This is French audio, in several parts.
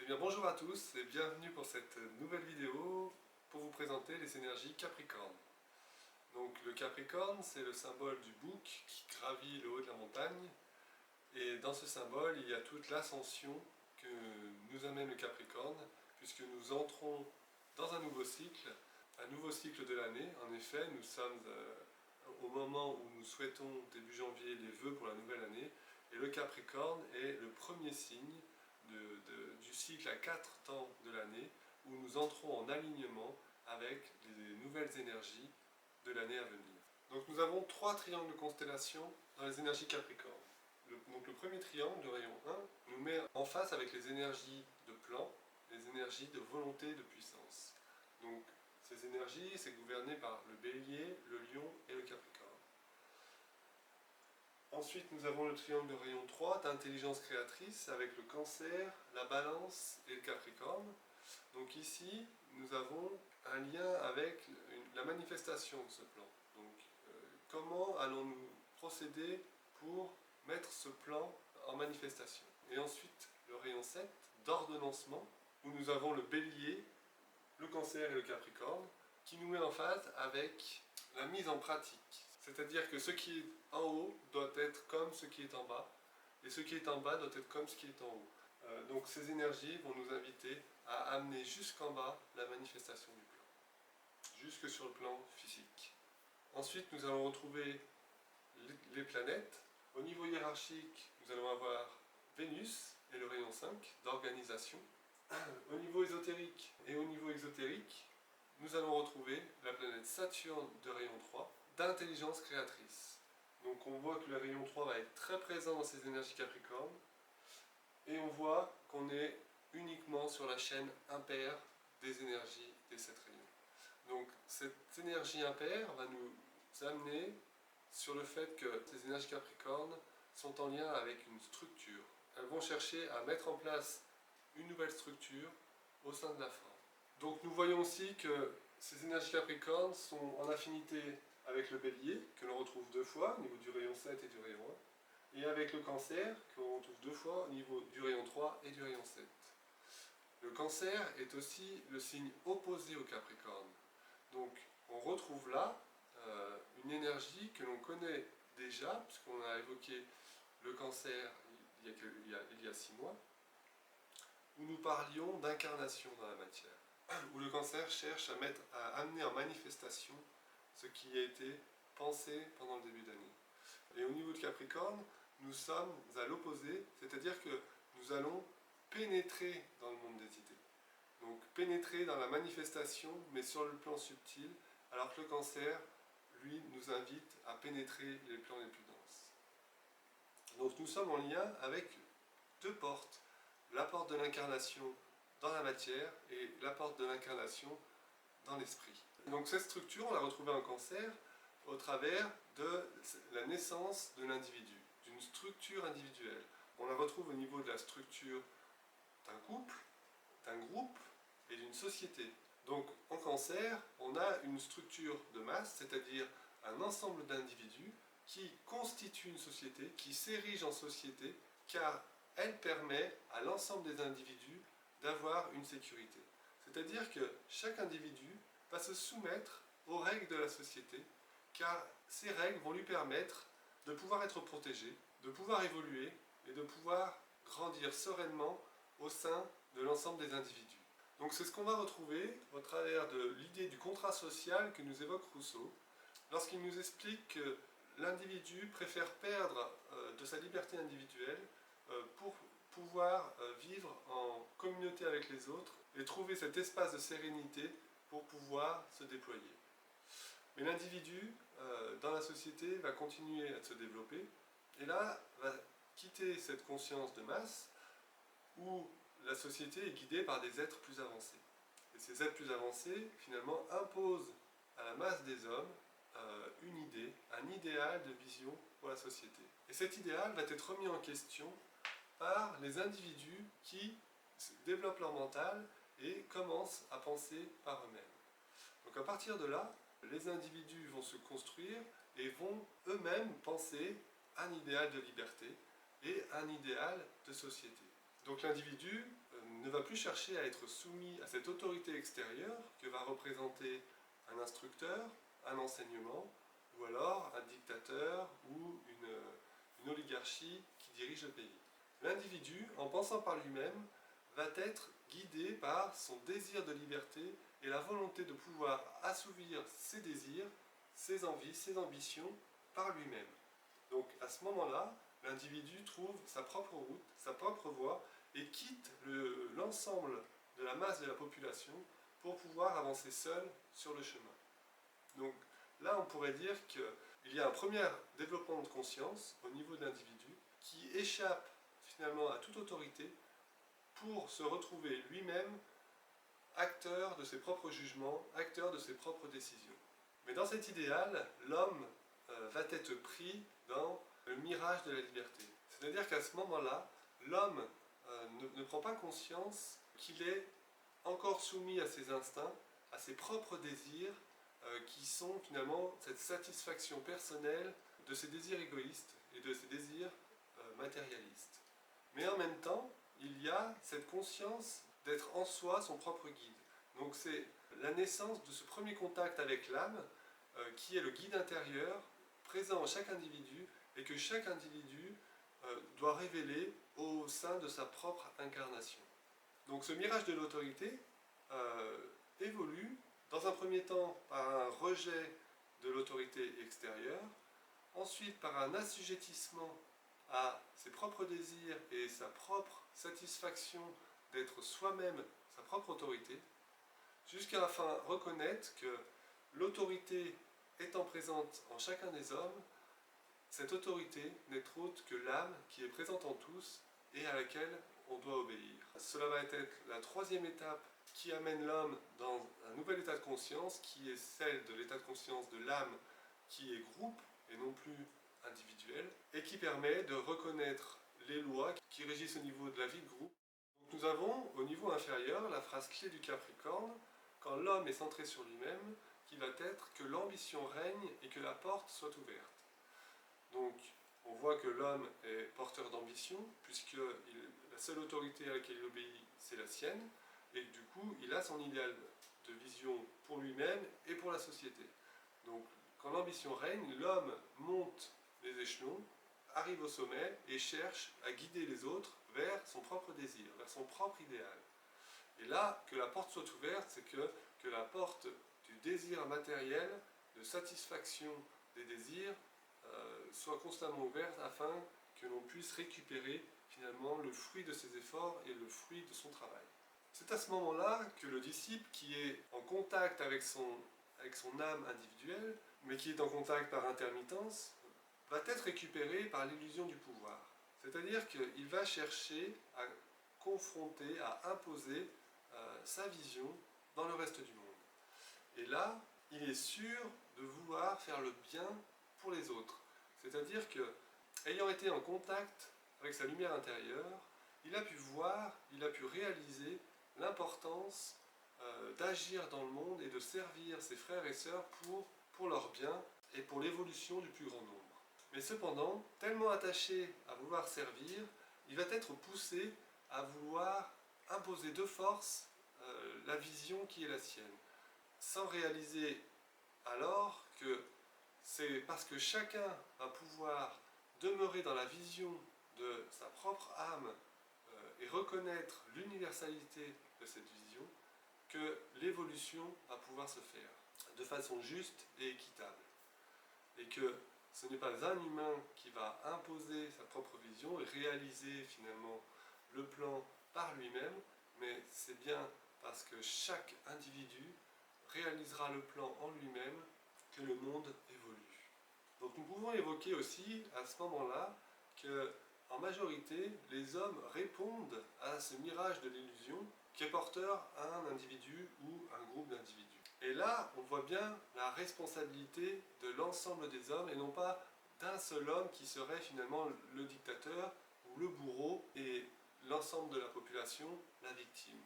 Eh bien bonjour à tous et bienvenue pour cette nouvelle vidéo pour vous présenter les énergies Capricorne. Donc le Capricorne, c'est le symbole du bouc qui gravit le haut de la montagne, et dans ce symbole il y a toute l'ascension que nous amène le Capricorne, puisque nous entrons dans un nouveau cycle de l'année. En effet, nous sommes au moment où nous souhaitons début janvier les vœux pour la nouvelle année, et le Capricorne est le premier signe du cycle à 4 temps de l'année, où nous entrons en alignement avec les nouvelles énergies de l'année à venir. Donc nous avons 3 triangles de constellation dans les énergies Capricorne. Donc le premier triangle de rayon 1 nous met en face avec les énergies de plan, les énergies de volonté et de puissance. Donc ces énergies, c'est gouverné par le Bélier, le Lion et le Capricorne. Ensuite, nous avons le triangle de rayon 3 d'intelligence créatrice avec le Cancer, la Balance et le Capricorne. Donc ici, nous avons un lien avec la manifestation de ce plan. Donc, comment allons-nous procéder pour mettre ce plan en manifestation? Et ensuite, le rayon 7 d'ordonnancement, où nous avons le Bélier, le Cancer et le Capricorne, qui nous met en phase avec la mise en pratique. C'est-à-dire que ce qui est en haut doit être comme ce qui est en bas, et ce qui est en bas doit être comme ce qui est en haut. Donc ces énergies vont nous inviter à amener jusqu'en bas la manifestation du plan, jusque sur le plan physique. Ensuite, nous allons retrouver les planètes. Au niveau hiérarchique, nous allons avoir Vénus et le rayon 5 d'organisation. Au niveau ésotérique et au niveau exotérique, nous allons retrouver la planète Saturne de rayon 3 d'intelligence créatrice. Donc on voit que le rayon 3 va être très présent dans ces énergies Capricorne, et on voit qu'on est uniquement sur la chaîne impaire des énergies des 7 rayons. Donc cette énergie impaire va nous amener sur le fait que ces énergies Capricorne sont en lien avec une structure. Elles vont chercher à mettre en place une nouvelle structure au sein de la forme. Donc nous voyons aussi que ces énergies Capricorne sont en affinité avec le Bélier, que l'on retrouve 2 fois au niveau du rayon 7 et du rayon 1, et avec le Cancer, que l'on retrouve 2 fois au niveau du rayon 3 et du rayon 7. Le Cancer est aussi le signe opposé au Capricorne. Donc on retrouve là une énergie que l'on connaît déjà, puisqu'on a évoqué le Cancer il y a 6 mois, où nous parlions d'incarnation dans la matière, où le Cancer cherche à amener en manifestation ce qui a été pensé pendant le début d'année. Et au niveau de Capricorne, nous sommes à l'opposé, c'est-à-dire que nous allons pénétrer dans le monde des idées. Donc pénétrer dans la manifestation, mais sur le plan subtil, alors que le Cancer, lui, nous invite à pénétrer les plans les plus denses. Donc nous sommes en lien avec 2 portes, la porte de l'incarnation dans la matière et la porte de l'incarnation dans l'esprit. Donc cette structure, on l'a retrouvée en Cancer au travers de la naissance de l'individu, d'une structure individuelle. On la retrouve au niveau de la structure d'un couple, d'un groupe et d'une société. Donc en Cancer, on a une structure de masse, c'est-à-dire un ensemble d'individus qui constituent une société, qui s'érige en société, car elle permet à l'ensemble des individus d'avoir une sécurité. C'est-à-dire que chaque individu va se soumettre aux règles de la société, car ces règles vont lui permettre de pouvoir être protégé, de pouvoir évoluer et de pouvoir grandir sereinement au sein de l'ensemble des individus. Donc c'est ce qu'on va retrouver au travers de l'idée du contrat social que nous évoque Rousseau, lorsqu'il nous explique que l'individu préfère perdre de sa liberté individuelle pour pouvoir vivre en communauté avec les autres et trouver cet espace de sérénité pour pouvoir se déployer. Mais l'individu, dans la société, va continuer à se développer, et là, va quitter cette conscience de masse, où la société est guidée par des êtres plus avancés. Et ces êtres plus avancés, finalement, imposent à la masse des hommes une idée, un idéal de vision pour la société. Et cet idéal va être remis en question par les individus qui développent leur mental et commencent à penser par eux-mêmes. Donc à partir de là, les individus vont se construire et vont eux-mêmes penser un idéal de liberté et un idéal de société. Donc l'individu ne va plus chercher à être soumis à cette autorité extérieure que va représenter un instructeur, un enseignement, ou alors un dictateur ou une oligarchie qui dirige le pays. L'individu, en pensant par lui-même, va être guidé par son désir de liberté et la volonté de pouvoir assouvir ses désirs, ses envies, ses ambitions par lui-même. Donc à ce moment-là, l'individu trouve sa propre route, sa propre voie et quitte l'ensemble de la masse de la population pour pouvoir avancer seul sur le chemin. Donc là, on pourrait dire qu'il y a un premier développement de conscience au niveau de l'individu qui échappe finalement à toute autorité pour se retrouver lui-même acteur de ses propres jugements, acteur de ses propres décisions. Mais dans cet idéal, l'homme va être pris dans le mirage de la liberté. C'est-à-dire qu'à ce moment-là, l'homme ne prend pas conscience qu'il est encore soumis à ses instincts, à ses propres désirs, qui sont finalement cette satisfaction personnelle de ses désirs égoïstes et de ses désirs matérialistes. Mais en même temps, il y a cette conscience d'être en soi son propre guide. Donc c'est la naissance de ce premier contact avec l'âme qui est le guide intérieur présent en chaque individu et que chaque individu doit révéler au sein de sa propre incarnation. Donc ce mirage de l'autorité évolue dans un premier temps par un rejet de l'autorité extérieure, ensuite par un assujettissement à ses propres désirs et sa propre satisfaction d'être soi-même sa propre autorité, jusqu'à enfin reconnaître que l'autorité étant présente en chacun des hommes, cette autorité n'est autre que l'âme qui est présente en tous et à laquelle on doit obéir. Cela va être la troisième étape qui amène l'homme dans un nouvel état de conscience, qui est celle de l'état de conscience de l'âme qui est groupe et non plus individuel, et qui permet de reconnaître les lois qui régissent au niveau de la vie de groupe. Donc nous avons au niveau inférieur la phrase clé du Capricorne, quand l'homme est centré sur lui-même, qui va être que l'ambition règne et que la porte soit ouverte. Donc on voit que l'homme est porteur d'ambition, puisque la seule autorité à laquelle il obéit, c'est la sienne, et du coup il a son idéal de vision pour lui-même et pour la société. Donc quand l'ambition règne, l'homme monte les échelons, arrive au sommet et cherche à guider les autres vers son propre désir, vers son propre idéal. Et là, que la porte soit ouverte, c'est que la porte du désir matériel, de satisfaction des désirs, soit constamment ouverte afin que l'on puisse récupérer finalement le fruit de ses efforts et le fruit de son travail. C'est à ce moment-là que le disciple qui est en contact avec son âme individuelle, mais qui est en contact par intermittence, va être récupéré par l'illusion du pouvoir. C'est-à-dire qu'il va chercher à confronter, à imposer sa vision dans le reste du monde. Et là, il est sûr de vouloir faire le bien pour les autres. C'est-à-dire que, ayant été en contact avec sa lumière intérieure, il a pu voir, il a pu réaliser l'importance d'agir dans le monde et de servir ses frères et sœurs pour leur bien et pour l'évolution du plus grand nombre. Mais cependant, tellement attaché à vouloir servir, il va être poussé à vouloir imposer de force la vision qui est la sienne, sans réaliser alors que c'est parce que chacun va pouvoir demeurer dans la vision de sa propre âme et reconnaître l'universalité de cette vision que l'évolution va pouvoir se faire de façon juste et équitable. Et que ce n'est pas un humain qui va imposer sa propre vision et réaliser finalement le plan par lui-même, mais c'est bien parce que chaque individu réalisera le plan en lui-même que le monde évolue. Donc nous pouvons évoquer aussi à ce moment-là que en majorité, les hommes répondent à ce mirage de l'illusion qui est porteur à un individu ou un groupe d'individus. Et là, on voit bien la responsabilité de l'ensemble des hommes et non pas d'un seul homme qui serait finalement le dictateur ou le bourreau et l'ensemble de la population la victime.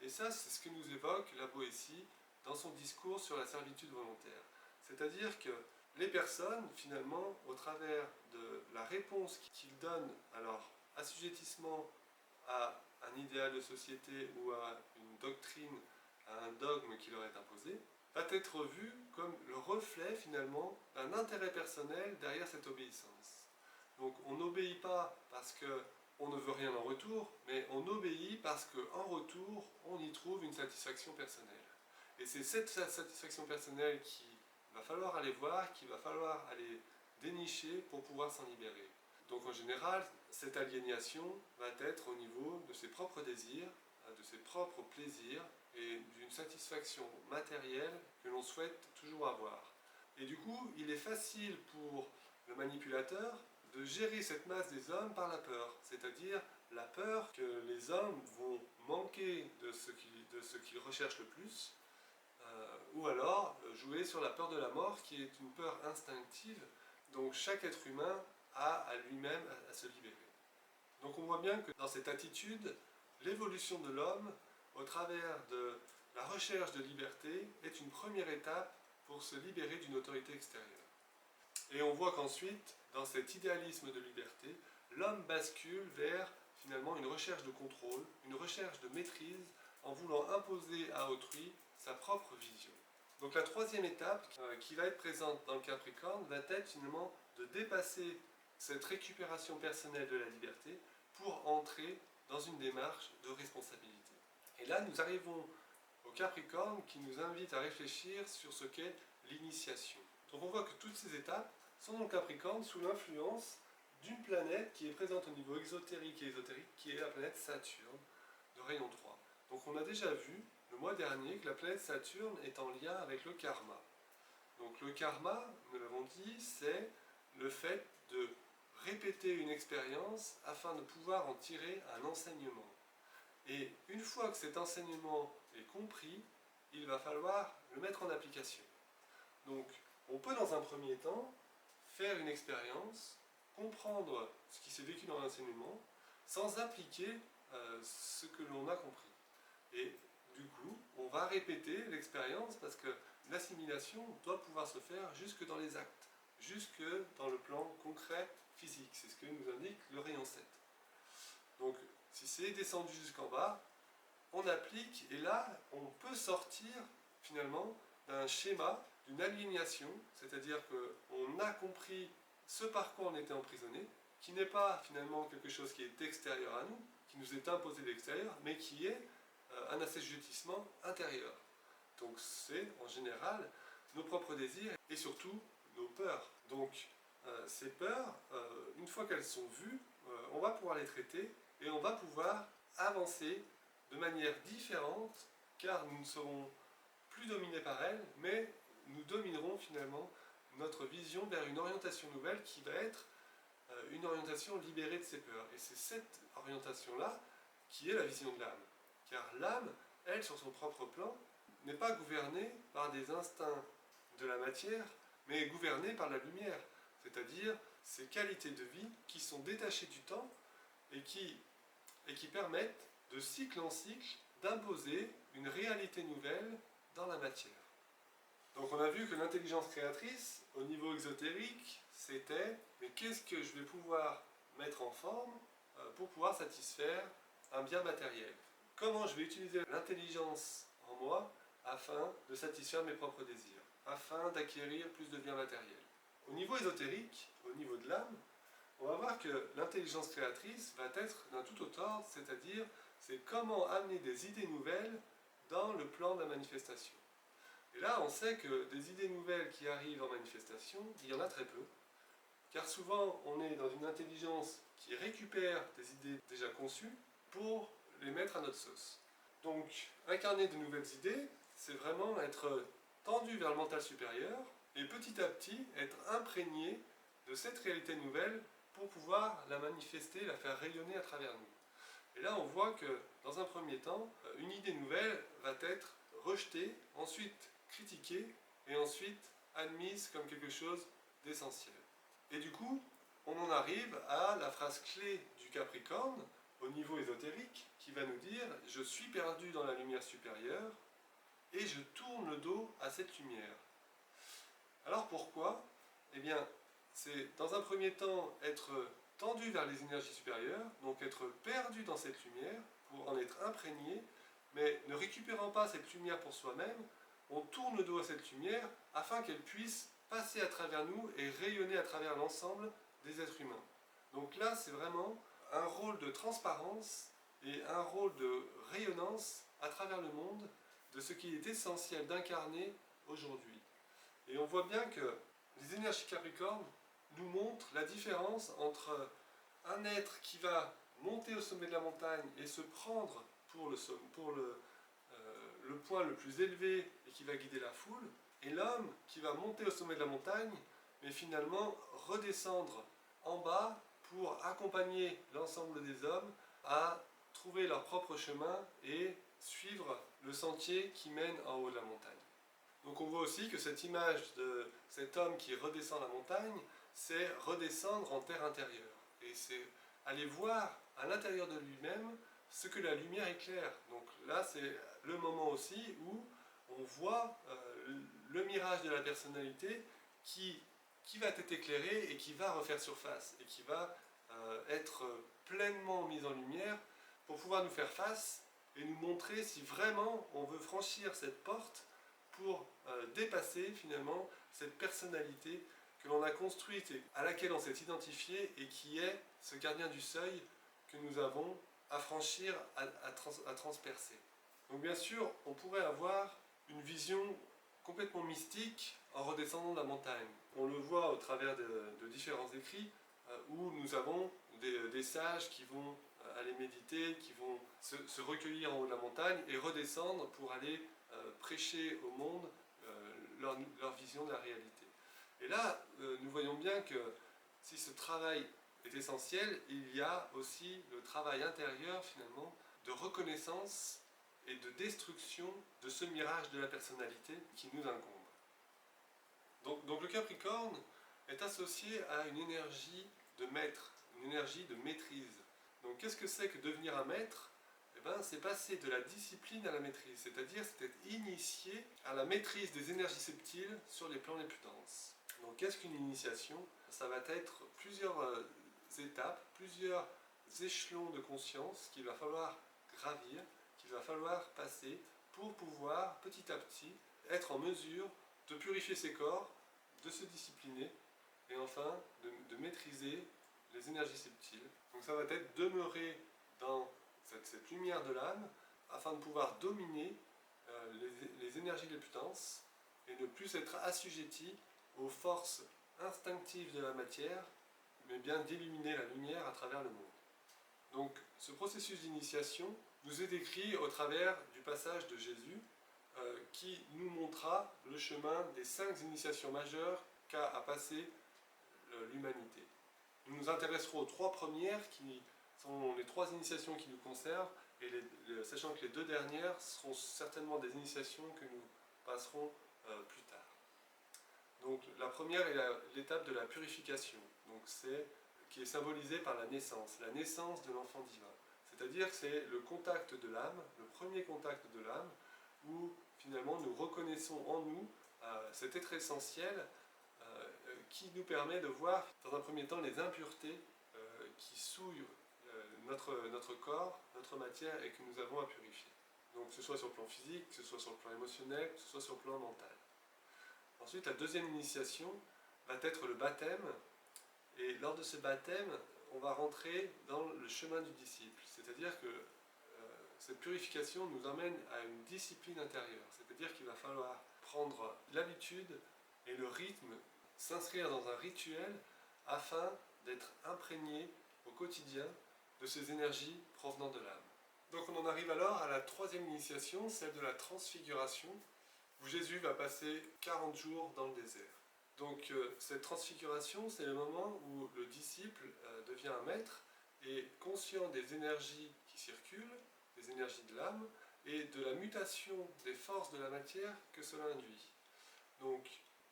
Et ça, c'est ce que nous évoque la Boétie dans son discours sur la servitude volontaire. C'est-à-dire que les personnes, finalement, au travers de la réponse qu'ils donnent à leur assujettissement à un idéal de société ou à une doctrine, à un dogme qui leur est imposé, va être vu comme le reflet finalement d'un intérêt personnel derrière cette obéissance. Donc on n'obéit pas parce qu'on ne veut rien en retour, mais on obéit parce qu'en retour, on y trouve une satisfaction personnelle. Et c'est cette satisfaction personnelle qu'il va falloir aller voir, qu'il va falloir aller dénicher pour pouvoir s'en libérer. Donc en général, cette aliénation va être au niveau de ses propres désirs, de ses propres plaisirs et d'une satisfaction matérielle que l'on souhaite toujours avoir. Et du coup, il est facile pour le manipulateur de gérer cette masse des hommes par la peur, c'est-à-dire la peur que les hommes vont manquer de ce qu'ils recherchent le plus, ou alors jouer sur la peur de la mort qui est une peur instinctive, donc chaque être humain a à lui-même à se libérer. Donc on voit bien que dans cette attitude, l'évolution de l'homme, au travers de la recherche de liberté, est une première étape pour se libérer d'une autorité extérieure. Et on voit qu'ensuite, dans cet idéalisme de liberté, l'homme bascule vers finalement une recherche de contrôle, une recherche de maîtrise, en voulant imposer à autrui sa propre vision. Donc la troisième étape qui va être présente dans le Capricorne va être finalement de dépasser cette récupération personnelle de la liberté pour entrer dans une démarche de responsabilité. Et là, nous arrivons au Capricorne qui nous invite à réfléchir sur ce qu'est l'initiation. Donc on voit que toutes ces étapes sont dans le Capricorne sous l'influence d'une planète qui est présente au niveau exotérique et ésotérique, qui est la planète Saturne de rayon 3. Donc on a déjà vu le mois dernier que la planète Saturne est en lien avec le karma. Donc le karma, nous l'avons dit, c'est le fait de répéter une expérience afin de pouvoir en tirer un enseignement. Et une fois que cet enseignement est compris, il va falloir le mettre en application. Donc on peut dans un premier temps faire une expérience, comprendre ce qui s'est vécu dans l'enseignement, sans appliquer ce que l'on a compris. Et du coup, on va répéter l'expérience parce que l'assimilation doit pouvoir se faire jusque dans les actes, jusque dans le plan concret physique. C'est ce que nous indique le rayon 7. Donc, si c'est descendu jusqu'en bas, on applique et là, on peut sortir finalement d'un schéma, d'une aliénation, c'est-à-dire qu'on a compris ce par quoi on était emprisonné, qui n'est pas finalement quelque chose qui est extérieur à nous, qui nous est imposé de l'extérieur, mais qui est un assujettissement intérieur. Donc c'est en général nos propres désirs et surtout nos peurs. Donc ces peurs, une fois qu'elles sont vues, on va pouvoir les traiter et on va pouvoir avancer de manière différente car nous ne serons plus dominés par elles, mais nous dominerons finalement notre vision vers une orientation nouvelle qui va être une orientation libérée de ces peurs. Et c'est cette orientation-là qui est la vision de l'âme. Car l'âme, elle, sur son propre plan, n'est pas gouvernée par des instincts de la matière, mais est gouvernée par la lumière, c'est-à-dire ces qualités de vie qui sont détachées du temps et qui permettent, de cycle en cycle, d'imposer une réalité nouvelle dans la matière. Donc on a vu que l'intelligence créatrice, au niveau exotérique, c'était « mais qu'est-ce que je vais pouvoir mettre en forme pour pouvoir satisfaire un bien matériel ?» Comment je vais utiliser l'intelligence en moi afin de satisfaire mes propres désirs, afin d'acquérir plus de biens matériels. Au niveau ésotérique, au niveau de l'âme, on va voir que l'intelligence créatrice va être d'un tout autre ordre, c'est-à-dire c'est comment amener des idées nouvelles dans le plan de la manifestation. Et là, on sait que des idées nouvelles qui arrivent en manifestation, il y en a très peu, car souvent on est dans une intelligence qui récupère des idées déjà conçues pour les mettre à notre sauce. Donc, incarner de nouvelles idées, c'est vraiment être tendu vers le mental supérieur et petit à petit être imprégné de cette réalité nouvelle pour pouvoir la manifester, la faire rayonner à travers nous. Et là, on voit que dans un premier temps, une idée nouvelle va être rejetée, ensuite critiquée et ensuite admise comme quelque chose d'essentiel. Et du coup, on en arrive à la phrase clé du Capricorne, au niveau ésotérique, qui va nous dire « Je suis perdu dans la lumière supérieure et je tourne le dos à cette lumière. » Alors pourquoi ? Eh bien, c'est dans un premier temps être tendu vers les énergies supérieures, donc être perdu dans cette lumière, pour en être imprégné, mais ne récupérant pas cette lumière pour soi-même, on tourne le dos à cette lumière afin qu'elle puisse passer à travers nous et rayonner à travers l'ensemble des êtres humains. Donc là, c'est vraiment un rôle de transparence et un rôle de rayonnance à travers le monde de ce qu'il est essentiel d'incarner aujourd'hui. Et on voit bien que les énergies Capricorne nous montrent la différence entre un être qui va monter au sommet de la montagne et se prendre pour le point le plus élevé et qui va guider la foule, et l'homme qui va monter au sommet de la montagne, mais finalement redescendre en bas pour accompagner l'ensemble des hommes à trouver leur propre chemin et suivre le sentier qui mène en haut de la montagne. Donc on voit aussi que cette image de cet homme qui redescend la montagne, c'est redescendre en terre intérieure. Et c'est aller voir à l'intérieur de lui-même ce que la lumière éclaire. Donc là, c'est le moment aussi où on voit le mirage de la personnalité qui va être éclairé et qui va refaire surface et qui va être pleinement mis en lumière pour pouvoir nous faire face et nous montrer si vraiment on veut franchir cette porte pour dépasser finalement cette personnalité que l'on a construite et à laquelle on s'est identifié et qui est ce gardien du seuil que nous avons à franchir, à transpercer. Donc bien sûr, on pourrait avoir une vision complètement mystique en redescendant de la montagne. On le voit au travers de différents écrits où nous avons des sages qui vont aller méditer, qui vont se recueillir en haut de la montagne et redescendre pour aller prêcher au monde leur vision de la réalité. Et là, nous voyons bien que si ce travail est essentiel, il y a aussi le travail intérieur finalement de reconnaissance et de destruction de ce mirage de la personnalité qui nous incombe. Donc le Capricorne est associé à une énergie de maître, une énergie de maîtrise. Donc qu'est-ce que c'est que devenir un maître ? Eh bien, c'est passer de la discipline à la maîtrise, c'est-à-dire c'est être initié à la maîtrise des énergies subtiles sur les plans les plus denses. Donc qu'est-ce qu'une initiation ? Ça va être plusieurs étapes, plusieurs échelons de conscience qu'il va falloir gravir, qu'il va falloir passer pour pouvoir petit à petit être en mesure de purifier ses corps, de se discipliner et enfin de maîtriser les énergies subtiles. Donc ça va être demeurer dans cette lumière de l'âme afin de pouvoir dominer les énergies les plus denses et ne plus être assujetti aux forces instinctives de la matière, mais bien d'illuminer la lumière à travers le monde. Donc ce processus d'initiation nous est décrit au travers du passage de Jésus qui nous montra le chemin des 5 initiations majeures qu'a à passer l'humanité. Nous nous intéresserons aux 3 premières qui sont les 3 initiations qui nous concernent, et sachant que les 2 dernières seront certainement des initiations que nous passerons plus tard. Donc la première est l'étape de la purification, donc qui est symbolisée par la naissance de l'enfant divin. C'est-à-dire que c'est le contact de l'âme, le premier contact de l'âme, où finalement nous reconnaissons en nous cet être essentiel qui nous permet de voir dans un premier temps les impuretés qui souillent notre corps, notre matière et que nous avons à purifier. Donc que ce soit sur le plan physique, que ce soit sur le plan émotionnel, que ce soit sur le plan mental. Ensuite, la deuxième initiation va être le baptême, et lors de ce baptême, on va rentrer dans le chemin du disciple, c'est-à-dire que cette purification nous emmène à une discipline intérieure, c'est-à-dire qu'il va falloir prendre l'habitude et le rythme, s'inscrire dans un rituel afin d'être imprégné au quotidien de ces énergies provenant de l'âme. Donc on en arrive alors à la troisième initiation, celle de la transfiguration, où Jésus va passer 40 jours dans le désert. Donc cette transfiguration, c'est le moment où le disciple devient un maître et conscient des énergies qui circulent, des énergies de l'âme, et de la mutation des forces de la matière que cela induit. Donc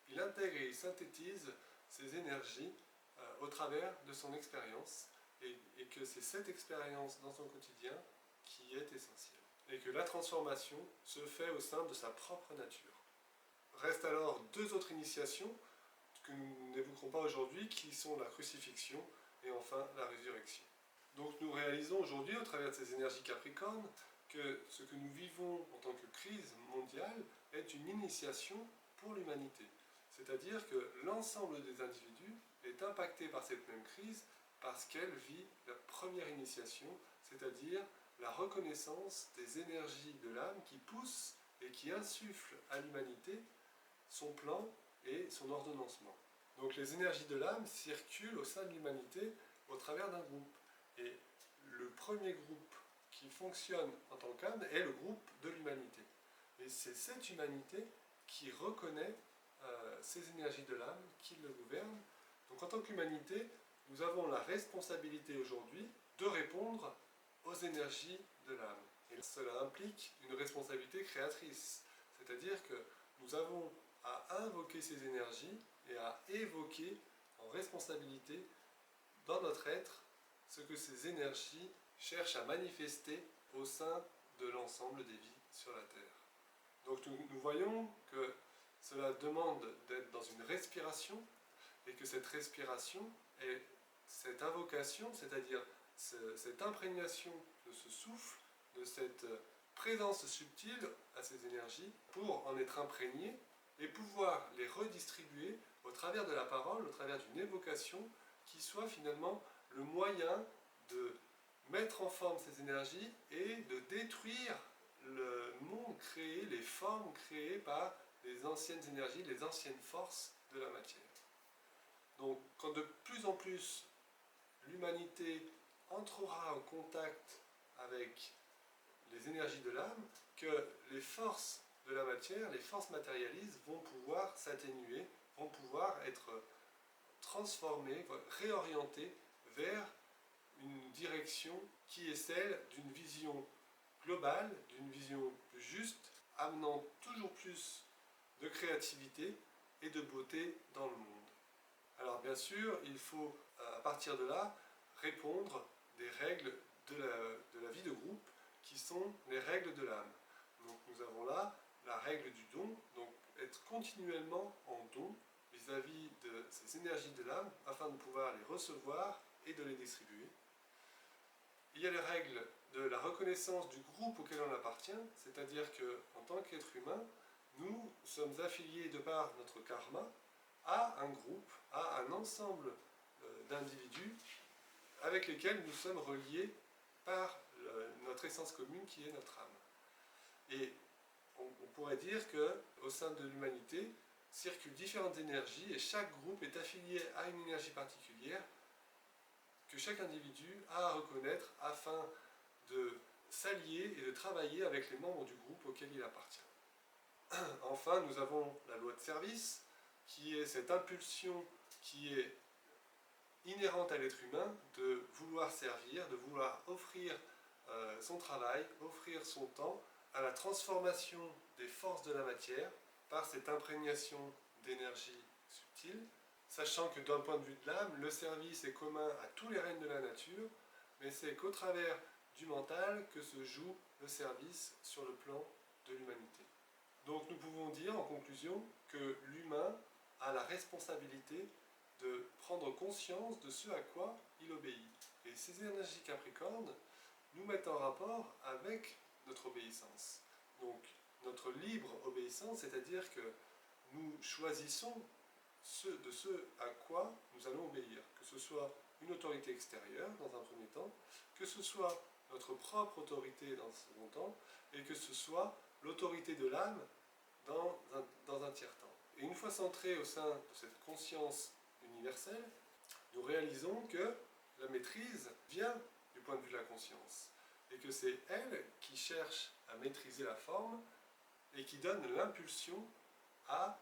il intègre et il synthétise ces énergies au travers de son expérience, et que c'est cette expérience dans son quotidien qui est essentielle. Et que la transformation se fait au sein de sa propre nature. Restent alors 2 autres initiations que nous n'évoquerons pas aujourd'hui, qui sont la crucifixion et enfin la résurrection. Donc nous réalisons aujourd'hui, au travers de ces énergies Capricorne, que ce que nous vivons en tant que crise mondiale est une initiation pour l'humanité. C'est-à-dire que l'ensemble des individus est impacté par cette même crise parce qu'elle vit la première initiation, c'est-à-dire la reconnaissance des énergies de l'âme qui poussent et qui insufflent à l'humanité son plan et son ordonnancement. Donc les énergies de l'âme circulent au sein de l'humanité au travers d'un groupe. Et le premier groupe qui fonctionne en tant qu'âme est le groupe de l'humanité. Et c'est cette humanité qui reconnaît ces énergies de l'âme, qui le gouverne. Donc en tant qu'humanité, nous avons la responsabilité aujourd'hui de répondre aux énergies de l'âme. Et cela implique une responsabilité créatrice. C'est-à-dire que nous avons à invoquer ces énergies et à évoquer en responsabilité dans notre être ce que ces énergies cherchent à manifester au sein de l'ensemble des vies sur la Terre. Donc nous voyons que cela demande d'être dans une respiration et que cette respiration est cette invocation, c'est-à-dire cette imprégnation de ce souffle, de cette présence subtile à ces énergies pour en être imprégné et pouvoir les redistribuer au travers de la parole, au travers d'une évocation qui soit finalement le moyen de mettre en forme ces énergies et de détruire le monde créé, les formes créées par les anciennes énergies, les anciennes forces de la matière. Donc quand de plus en plus l'humanité entrera en contact avec les énergies de l'âme, que les forces de la matière, les forces matérialistes vont pouvoir s'atténuer, vont pouvoir être transformées, réorientées vers une direction qui est celle d'une vision globale, d'une vision juste, amenant toujours plus de créativité et de beauté dans le monde. Alors bien sûr, il faut à partir de là répondre des règles de la vie de groupe qui sont les règles de l'âme. Donc nous avons là la règle du don, donc être continuellement en don vis-à-vis de ces énergies de l'âme afin de pouvoir les recevoir et de les distribuer. Il y a les règles de la reconnaissance du groupe auquel on appartient, c'est-à-dire qu'en tant qu'être humain, nous sommes affiliés de par notre karma à un groupe, à un ensemble d'individus avec lesquels nous sommes reliés par notre essence commune qui est notre âme. Et on pourrait dire qu'au sein de l'humanité circulent différentes énergies et chaque groupe est affilié à une énergie particulière que chaque individu a à reconnaître afin de s'allier et de travailler avec les membres du groupe auquel il appartient. Enfin, nous avons la loi de service, qui est cette impulsion qui est inhérente à l'être humain de vouloir servir, de vouloir offrir son travail, offrir son temps à la transformation des forces de la matière par cette imprégnation d'énergie subtile, sachant que d'un point de vue de l'âme, le service est commun à tous les règnes de la nature, mais c'est qu'au travers du mental que se joue le service sur le plan de l'humanité. Donc nous pouvons dire en conclusion que l'humain a la responsabilité de prendre conscience de ce à quoi il obéit. Et ces énergies capricornes nous mettent en rapport avec notre obéissance. Donc notre libre obéissance, c'est-à-dire que nous choisissons de ce à quoi nous allons obéir, que ce soit une autorité extérieure dans un premier temps, que ce soit notre propre autorité dans un second temps, et que ce soit l'autorité de l'âme dans un tiers temps. Et une fois centrés au sein de cette conscience universelle, nous réalisons que la maîtrise vient du point de vue de la conscience, et que c'est elle qui cherche à maîtriser la forme et qui donne l'impulsion à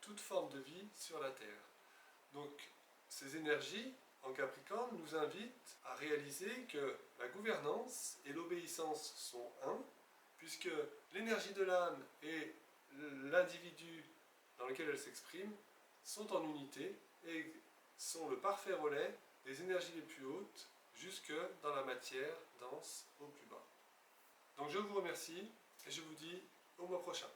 toute forme de vie sur la Terre. Donc ces énergies en Capricorne nous invitent à réaliser que la gouvernance et l'obéissance sont un, puisque l'énergie de l'âme et l'individu dans lequel elle s'exprime sont en unité et sont le parfait relais des énergies les plus hautes jusque dans la matière dense au plus bas. Donc je vous remercie et je vous dis au mois prochain.